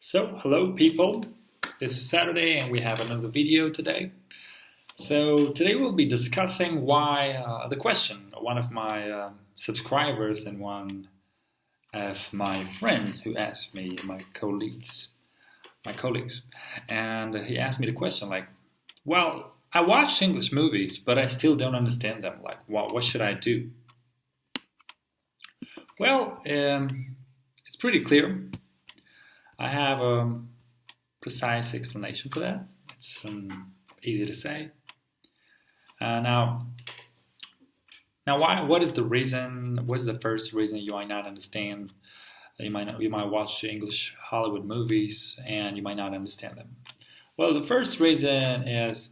So, hello people, this is Saturday and we have another video today. So, today we'll be discussing why the question, one of my subscribers and one of my friends who asked me, my colleagues, and he asked me the question like, well, I watch English movies, but I still don't understand them. Like, what should I do? Well, it's pretty clear. I have a precise explanation for that. It's easy to say. Now, why? What is the reason? What's the first reason you might not understand? You might watch English Hollywood movies and you might not understand them. Well, the first reason is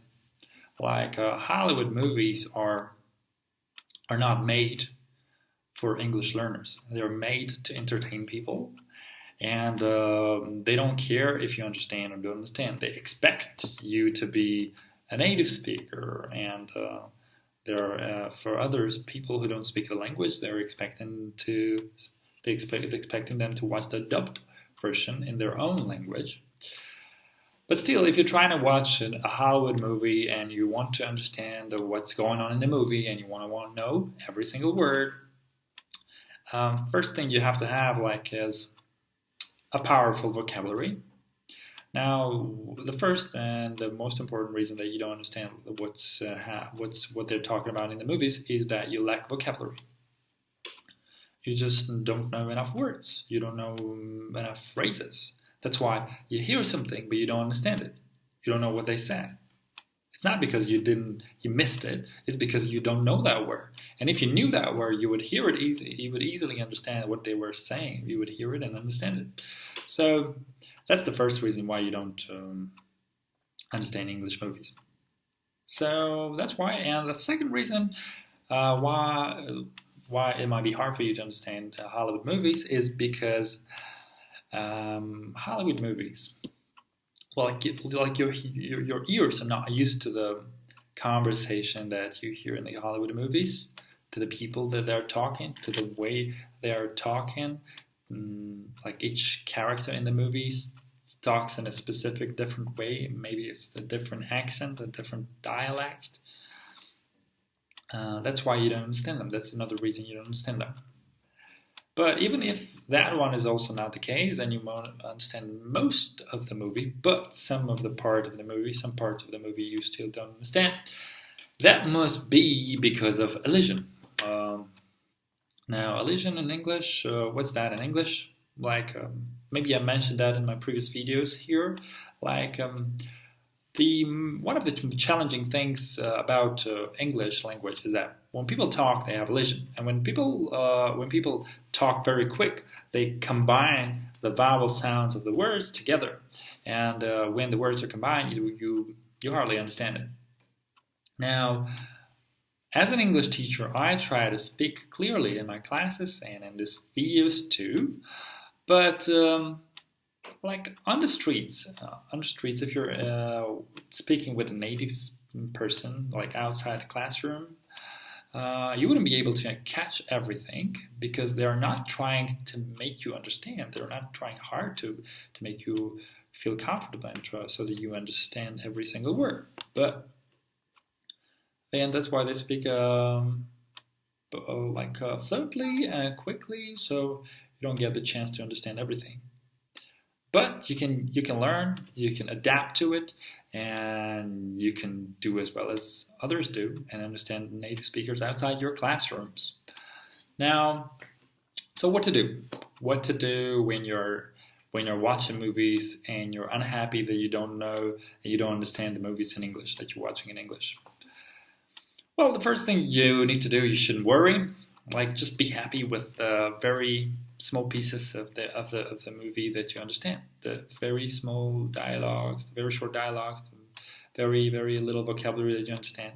like Hollywood movies are not made for English learners. They're made to entertain people. And they don't care if you understand or don't understand. They expect you to be a native speaker. And for others, people who don't speak the language, they're expecting them to watch the dubbed version in their own language. But still, if you're trying to watch a Hollywood movie and you want to understand what's going on in the movie and you want to know every single word, first thing you have to have is a powerful vocabulary. Now, the first and the most important reason that you don't understand what they're talking about in the movies is that you lack vocabulary. You just don't know enough words. You don't know enough phrases. That's why you hear something, but you don't understand it. You don't know what they said. It's not because you missed it. It's because you don't know that word. And if you knew that word, you would hear it easily. You would easily understand what they were saying. You would hear it and understand it. So that's the first reason why you don't understand English movies. So that's why. And the second reason why it might be hard for you to understand Hollywood movies is because Hollywood movies, your ears are not used to the conversation that you hear in the Hollywood movies, to the people that they're talking, to the way they are talking. Like each character in the movies talks in a specific different way. Maybe it's a different accent, a different dialect. That's why you don't understand them. That's another reason you don't understand them. But even if that one is also not the case, then you won't understand most of the movie, but some parts of the movie you still don't understand. That must be because of elision. Now, elision in English, what's that in English? Maybe I mentioned that in my previous videos here. One of the challenging things about English language is that when people talk, they have elision, and when people talk very quick, they combine the vowel sounds of the words together, and when the words are combined, you hardly understand it. Now, as an English teacher, I try to speak clearly in my classes and in these videos too, but on the streets, if you're speaking with a native person, like outside the classroom, you wouldn't be able to catch everything because they're not trying to make you understand. They're not trying hard to make you feel comfortable and so that you understand every single word. And that's why they speak fluently and quickly, so you don't get the chance to understand everything. But you can learn, you can adapt to it, and you can do as well as others do and understand native speakers outside your classrooms. Now, so what to do? What to do when you're watching movies and you're unhappy that you don't know and you don't understand the movies in English that you're watching in English? Well, the first thing you need to do, you shouldn't worry. Just be happy with very small pieces of the movie that you understand. The very small dialogues, the very short dialogues, the very, very little vocabulary that you understand.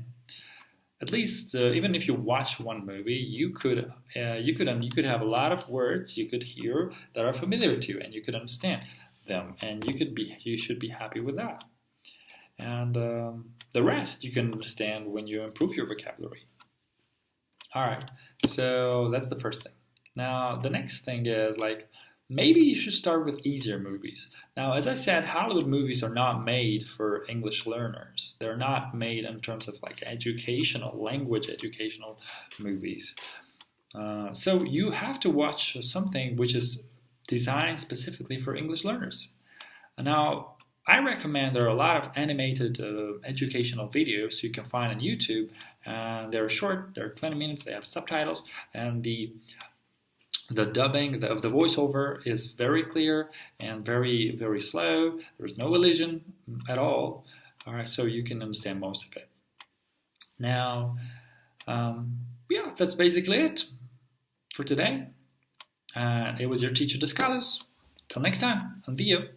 At least, even if you watch one movie, you could have a lot of words you could hear that are familiar to you, and you could understand them, and you should be happy with that. And the rest you can understand when you improve your vocabulary. All right, so that's the first thing. Now, the next thing is maybe you should start with easier movies. Now, as I said, Hollywood movies are not made for English learners. They're not made in terms of like language educational movies. So you have to watch something which is designed specifically for English learners. Now, I recommend there are a lot of animated educational videos you can find on YouTube. They're short, they're 20 minutes, they have subtitles, and the dubbing of the voiceover is very clear and very, very slow. There's no elision at all. All right, so you can understand most of it. Now, yeah, that's basically it for today. It was your teacher Daskalos. Till next time, Avtio.